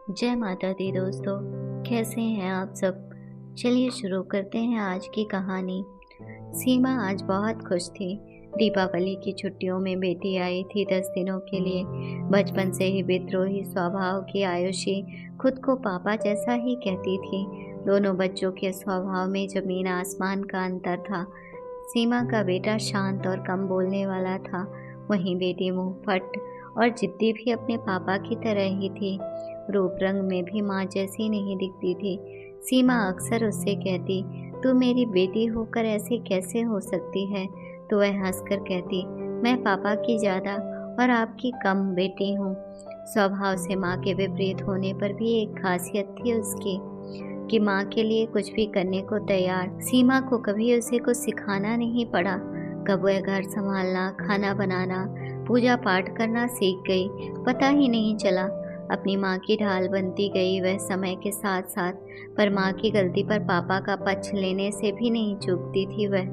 जय माता दी दोस्तों। कैसे हैं आप सब। चलिए शुरू करते हैं आज की कहानी। सीमा आज बहुत खुश थी। दीपावली की छुट्टियों में बेटी आई थी 10 दिनों के लिए। बचपन से ही विद्रोही स्वभाव की आयुषी खुद को पापा जैसा ही कहती थी। दोनों बच्चों के स्वभाव में जमीन आसमान का अंतर था। सीमा का बेटा शांत और कम बोलने वाला था, वहीं बेटी मुंहफट और जिद्दी भी अपने पापा की तरह ही थी। रूप रंग में भी माँ जैसी नहीं दिखती थी। सीमा अक्सर उससे कहती, तू मेरी बेटी होकर ऐसे कैसे हो सकती है। तो वह हंसकर कहती, मैं पापा की ज़्यादा और आपकी कम बेटी हूँ। स्वभाव से माँ के विपरीत होने पर भी एक खासियत थी उसकी कि माँ के लिए कुछ भी करने को तैयार। सीमा को कभी उसे कुछ सिखाना नहीं पड़ा। कब वह घर संभालना, खाना बनाना, पूजा पाठ करना सीख गई, पता ही नहीं चला। अपनी माँ की ढाल बनती गई वह समय के साथ साथ, पर माँ की गलती पर पापा का पक्ष लेने से भी नहीं चूकती थी वह।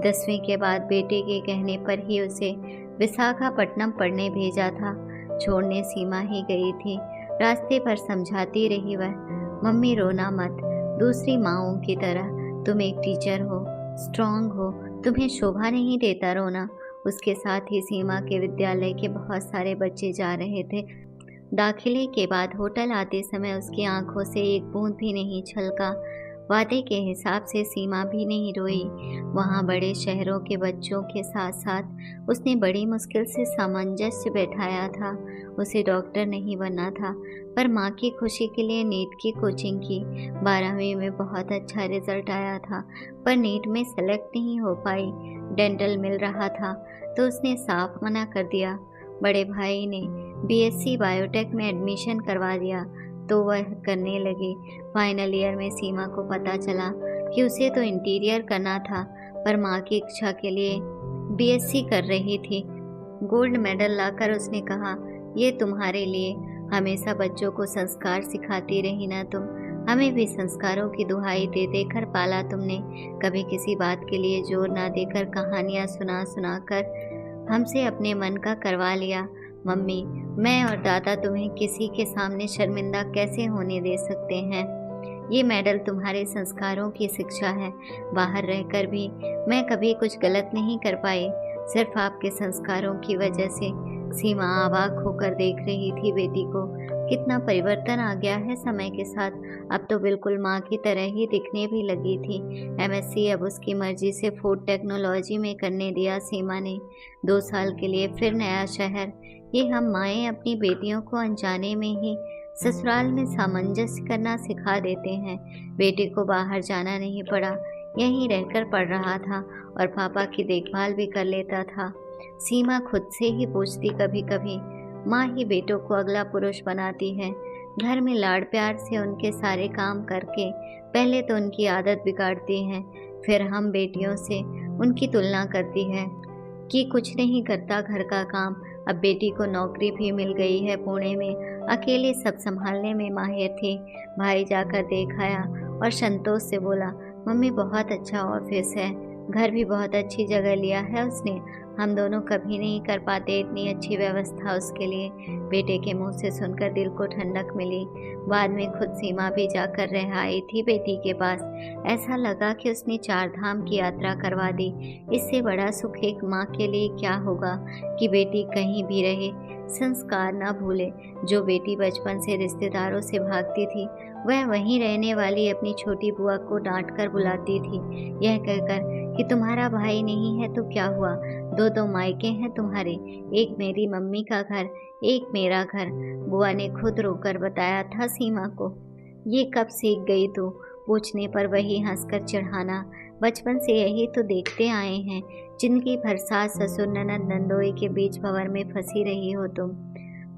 10वीं के बाद बेटे के कहने पर ही उसे विशाखापट्टनम पढ़ने भेजा था। छोड़ने सीमा ही गई थी। रास्ते पर समझाती रही वह, मम्मी रोना मत, दूसरी माँओं की तरह तुम एक टीचर हो, स्ट्रांग हो, तुम्हें शोभा नहीं देता रोना। उसके साथ ही सीमा के विद्यालय के बहुत सारे बच्चे जा रहे थे। दाखिले के बाद होटल आते समय उसकी आंखों से एक बूंद भी नहीं छलका। वादे के हिसाब से सीमा भी नहीं रोई। वहाँ बड़े शहरों के बच्चों के साथ साथ उसने बड़ी मुश्किल से सामंजस्य बैठाया था। उसे डॉक्टर नहीं बनना था, पर माँ की खुशी के लिए नीट की कोचिंग की। 12वीं में बहुत अच्छा रिजल्ट आया था, पर नीट में सेलेक्ट नहीं हो पाई। डेंटल मिल रहा था तो उसने साफ मना कर दिया। बड़े भाई ने बीएससी बायोटेक में एडमिशन करवा दिया तो वह करने लगी। फाइनल ईयर में सीमा को पता चला कि उसे तो इंटीरियर करना था, पर माँ की इच्छा के लिए बीएससी कर रही थी। गोल्ड मेडल लाकर उसने कहा, ये तुम्हारे लिए। हमेशा बच्चों को संस्कार सिखाती रही ना तुम। हमें भी संस्कारों की दुहाई दे देकर पाला तुमने। कभी किसी बात के लिए जोर ना देकर कहानियाँ सुना सुना कर हमसे अपने मन का करवा लिया। मम्मी, मैं और दादा तुम्हें किसी के सामने शर्मिंदा कैसे होने दे सकते हैं। ये मेडल तुम्हारे संस्कारों की शिक्षा है। बाहर रहकर भी मैं कभी कुछ गलत नहीं कर पाई, सिर्फ आपके संस्कारों की वजह से। सीमा अवाक होकर देख रही थी बेटी को। कितना परिवर्तन आ गया है समय के साथ। अब तो बिल्कुल माँ की तरह ही दिखने भी लगी थी। एमएससी अब उसकी मर्जी से फूड टेक्नोलॉजी में करने दिया सीमा ने। 2 साल के लिए फिर नया शहर। ये हम माएँ अपनी बेटियों को अनजाने में ही ससुराल में सामंजस्य करना सिखा देते हैं। बेटे को बाहर जाना नहीं पड़ा, यहीं रहकर पढ़ रहा था और पापा की देखभाल भी कर लेता था। सीमा खुद से ही पूछती कभी कभी, माँ ही बेटों को अगला पुरुष बनाती है। घर में लाड़ प्यार से उनके सारे काम करके पहले तो उनकी आदत बिगाड़ती है, फिर हम बेटियों से उनकी तुलना करती है कि कुछ नहीं करता घर का काम। अब बेटी को नौकरी भी मिल गई है पुणे में, अकेले सब संभालने में माहिर थी। भाई जाकर देख आया और संतोष से बोला, मम्मी बहुत अच्छा ऑफिस है, घर भी बहुत अच्छी जगह लिया है उसने। हम दोनों कभी नहीं कर पाते इतनी अच्छी व्यवस्था उसके लिए। बेटे के मुंह से सुनकर दिल को ठंडक मिली। बाद में खुद सीमा भी जाकर रह आई थी बेटी के पास। ऐसा लगा कि उसने 4 धाम की यात्रा करवा दी। इससे बड़ा सुख एक माँ के लिए क्या होगा कि बेटी कहीं भी रहे, संस्कार न भूले। जो बेटी बचपन से रिश्तेदारों से भागती थी, वह वहीं रहने वाली अपनी छोटी बुआ को डांट कर बुलाती थी, यह कहकर कि तुम्हारा भाई नहीं है तो क्या हुआ, 2 मायके हैं तुम्हारे, एक मेरी मम्मी का घर, एक मेरा घर। बुआ ने खुद रोकर बताया था सीमा को। ये कब सीख गई तू, पूछने पर वही हंसकर चिढ़ाना। बचपन से यही तो देखते आए हैं। जिंदगी भर सास ससुर ननद नंदोई के बीच भंवर में फंसी रही हो तुम।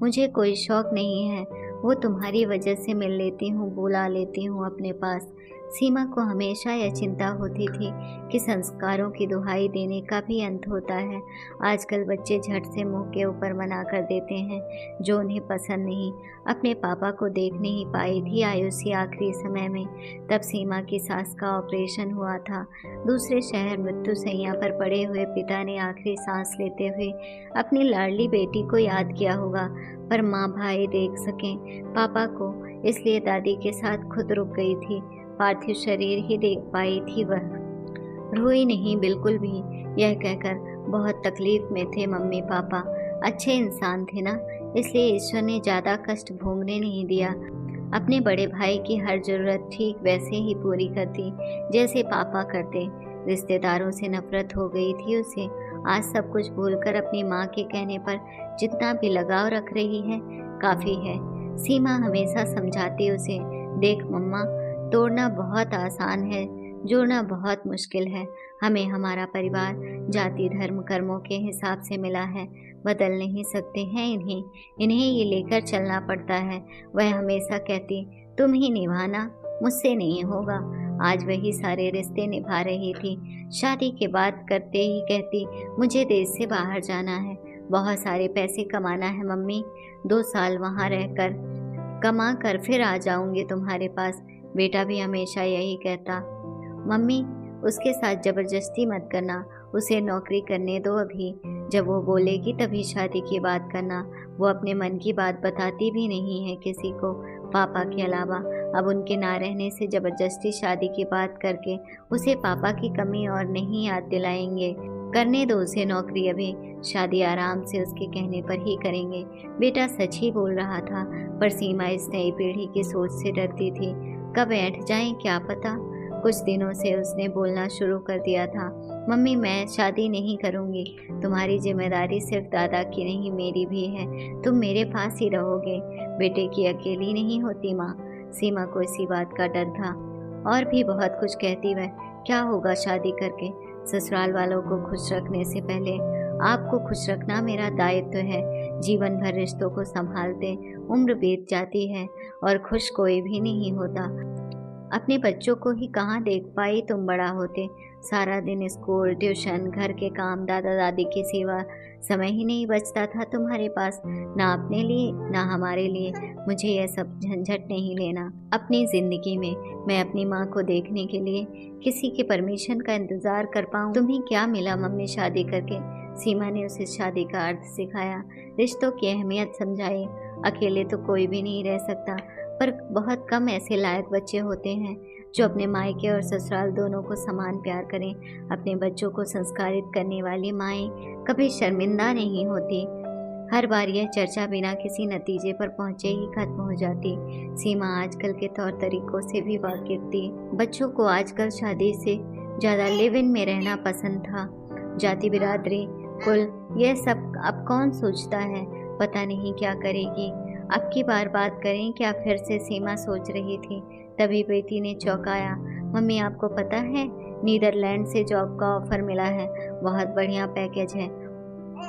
मुझे कोई शौक नहीं है, वो तुम्हारी वजह से मिल लेती हूँ, बुला लेती हूँ अपने पास। सीमा को हमेशा यह चिंता होती थी कि संस्कारों की दुहाई देने का भी अंत होता है। आजकल बच्चे झट से मुंह के ऊपर मना कर देते हैं जो उन्हें पसंद नहीं। अपने पापा को देख नहीं पाई थी आयुषी आखिरी समय में, तब सीमा की सास का ऑपरेशन हुआ था। दूसरे शहर मृत्यु शैया पर पड़े हुए पिता ने आखिरी सांस लेते हुए अपनी लाडली बेटी को याद किया होगा, पर माँ भाई देख सकें पापा को, इसलिए दादी के साथ खुद रुक गई थी। पार्थिव शरीर ही देख पाई थी वह। रोई नहीं बिल्कुल भी, यह कहकर बहुत तकलीफ में थे मम्मी पापा। अच्छे इंसान थे ना, इसलिए ईश्वर ने ज़्यादा कष्ट भोगने नहीं दिया। अपने बड़े भाई की हर जरूरत ठीक वैसे ही पूरी करती जैसे पापा करते। रिश्तेदारों से नफरत हो गई थी उसे। आज सब कुछ भूलकर अपनी माँ के कहने पर जितना भी लगाव रख रही है काफ़ी है। सीमा हमेशा समझाती उसे, देख मम्मा, तोड़ना बहुत आसान है, जोड़ना बहुत मुश्किल है। हमें हमारा परिवार जाति धर्म कर्मों के हिसाब से मिला है, बदल नहीं सकते हैं इन्हें ये लेकर चलना पड़ता है। वह हमेशा कहती, तुम ही निभाना, मुझसे नहीं होगा। आज वही सारे रिश्ते निभा रही थी। शादी के बाद करते ही कहती, मुझे देश से बाहर जाना है, बहुत सारे पैसे कमाना है मम्मी, 2 साल वहाँ रहकर कमा कर फिर आ जाऊंगी तुम्हारे पास। बेटा भी हमेशा यही कहता। मम्मी, उसके साथ ज़बरदस्ती मत करना, उसे नौकरी करने दो अभी, जब वो बोलेगी तभी शादी की बात करना। वो अपने मन की बात बताती भी नहीं है किसी को, पापा के अलावा। अब उनके ना रहने से ज़बरदस्ती शादी की बात करके उसे पापा की कमी और नहीं याद दिलाएंगे। करने दो उसे नौकरी अभी, शादी आराम से उसके कहने पर ही करेंगे। बेटा सच ही बोल रहा था, पर सीमा इस नई पीढ़ी की सोच से डरती थी, कब ऐंठ जाएं क्या पता। कुछ दिनों से उसने बोलना शुरू कर दिया था, मम्मी मैं शादी नहीं करूँगी, तुम्हारी जिम्मेदारी सिर्फ दादा की नहीं मेरी भी है, तुम मेरे पास ही रहोगे, बेटे की अकेली नहीं होती माँ। सीमा को इसी बात का डर था। और भी बहुत कुछ कहती वह, क्या होगा शादी करके, ससुराल वालों को खुश रखने से पहले आपको खुश रखना मेरा दायित्व है। जीवन भर रिश्तों को संभालते उम्र बीत जाती है और खुश कोई भी नहीं होता। अपने बच्चों को ही कहाँ देख पाई तुम बड़ा होते, सारा दिन स्कूल ट्यूशन घर के काम दादा दादी की सेवा, समय ही नहीं बचता था तुम्हारे पास, ना अपने लिए ना हमारे लिए। मुझे यह सब झंझट नहीं लेना। अपनी ज़िंदगी में मैं अपनी माँ को देखने के लिए किसी के परमिशन का इंतज़ार कर पाऊँ। तुम्हें क्या मिला मम्मी शादी करके? सीमा ने उसे शादी का अर्थ सिखाया, रिश्तों की अहमियत समझाई। अकेले तो कोई भी नहीं रह सकता, पर बहुत कम ऐसे लायक बच्चे होते हैं जो अपने मायके और ससुराल दोनों को समान प्यार करें। अपने बच्चों को संस्कारित करने वाली माएँ कभी शर्मिंदा नहीं होती। हर बार यह चर्चा बिना किसी नतीजे पर पहुंचे ही खत्म हो जाती। सीमा आजकल के तौर तरीकों से भी वाकिफ थी। बच्चों को आजकल शादी से ज़्यादा लिव इन में रहना पसंद था। जाति बिरादरी कुल यह सब अब कौन सोचता है, पता नहीं क्या करेगी। अब की बार बात करें क्या, फिर से सीमा सोच रही थी। तभी बेटी ने चौंकाया, मम्मी आपको पता है नीदरलैंड से जॉब का ऑफर मिला है, बहुत बढ़िया पैकेज है।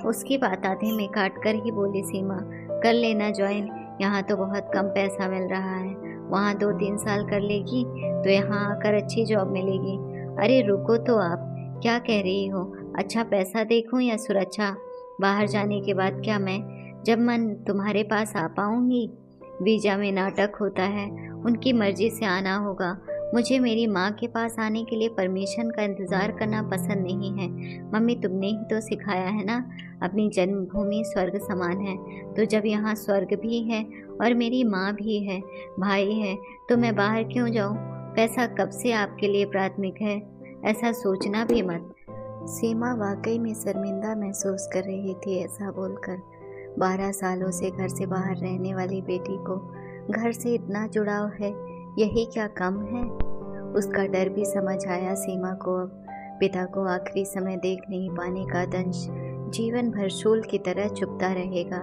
उसकी बात आधे में काट कर ही बोली सीमा, कर लेना ज्वाइन, यहाँ तो बहुत कम पैसा मिल रहा है, वहाँ 2-3 साल कर लेगी तो यहाँ आकर अच्छी जॉब मिलेगी। अरे रुको तो आप, क्या कह रही हो? अच्छा पैसा देखूँ या सुरक्षा? बाहर जाने के बाद क्या मैं जब मन तुम्हारे पास आ पाऊँगी? वीज़ा में नाटक होता है, उनकी मर्जी से आना होगा। मुझे मेरी माँ के पास आने के लिए परमिशन का इंतज़ार करना पसंद नहीं है। मम्मी तुमने ही तो सिखाया है ना, अपनी जन्मभूमि स्वर्ग समान है, तो जब यहाँ स्वर्ग भी है और मेरी माँ भी है, भाई है, तो मैं बाहर क्यों जाऊँ? पैसा कब से आपके लिए प्राथमिक है, ऐसा सोचना भी मत। सीमा वाकई में शर्मिंदा महसूस कर रही थी ऐसा बोलकर। 12 सालों से घर से बाहर रहने वाली बेटी को घर से इतना जुड़ाव है, यही क्या कम है? उसका डर भी समझ आया सीमा को। अब पिता को आखिरी समय देख नहीं पाने का दंश जीवन भर शूल की तरह चुभता रहेगा।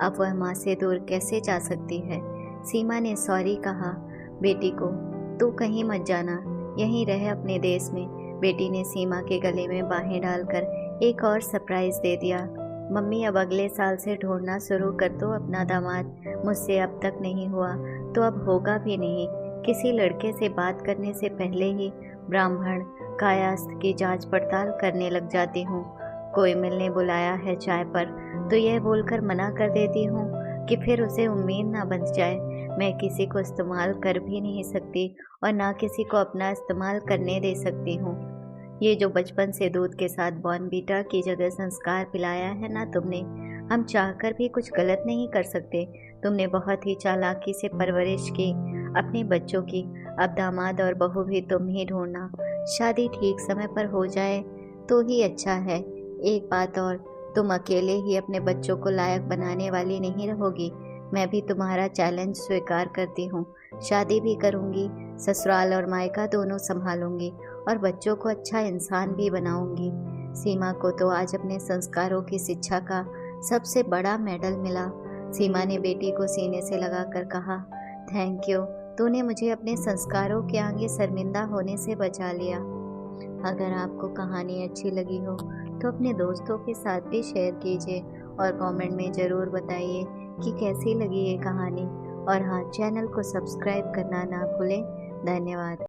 अब वह माँ से दूर कैसे जा सकती है? सीमा ने सॉरी कहा बेटी को, तू कहीं मत जाना, यहीं रह अपने देश में। बेटी ने सीमा के गले में बाहें डालकर एक और सरप्राइज दे दिया, मम्मी अब अगले साल से ढूंढना शुरू कर दो अपना दामाद। मुझसे अब तक नहीं हुआ तो अब होगा भी नहीं। किसी लड़के से बात करने से पहले ही ब्राह्मण कायास्थ की जांच पड़ताल करने लग जाती हूँ। कोई मिलने बुलाया है चाय पर तो यह बोलकर मना कर देती हूँ कि फिर उसे उम्मीद ना बन जाए। मैं किसी को इस्तेमाल कर भी नहीं सकती और ना किसी को अपना इस्तेमाल करने दे सकती हूँ। ये जो बचपन से दूध के साथ बॉर्नवीटा की जगह संस्कार पिलाया है ना तुमने, हम चाहकर भी कुछ गलत नहीं कर सकते। तुमने बहुत ही चालाकी से परवरिश की अपने बच्चों की। अब दामाद और बहू भी तुम ही ढूंढना। शादी ठीक समय पर हो जाए तो ही अच्छा है। एक बात और, तुम अकेले ही अपने बच्चों को लायक बनाने वाली नहीं रहोगी। मैं भी तुम्हारा चैलेंज स्वीकार करती हूँ। शादी भी करूँगी, ससुराल और मायका दोनों संभालूंगी और बच्चों को अच्छा इंसान भी बनाऊंगी। सीमा को तो आज अपने संस्कारों की शिक्षा का सबसे बड़ा मेडल मिला। सीमा ने बेटी को सीने से लगाकर कहा, थैंक यू, तूने मुझे अपने संस्कारों के आगे शर्मिंदा होने से बचा लिया। अगर आपको कहानी अच्छी लगी हो तो अपने दोस्तों के साथ भी शेयर कीजिए और कमेंट में ज़रूर बताइए कि कैसी लगी ये कहानी। और हाँ, चैनल को सब्सक्राइब करना ना भूलें। धन्यवाद।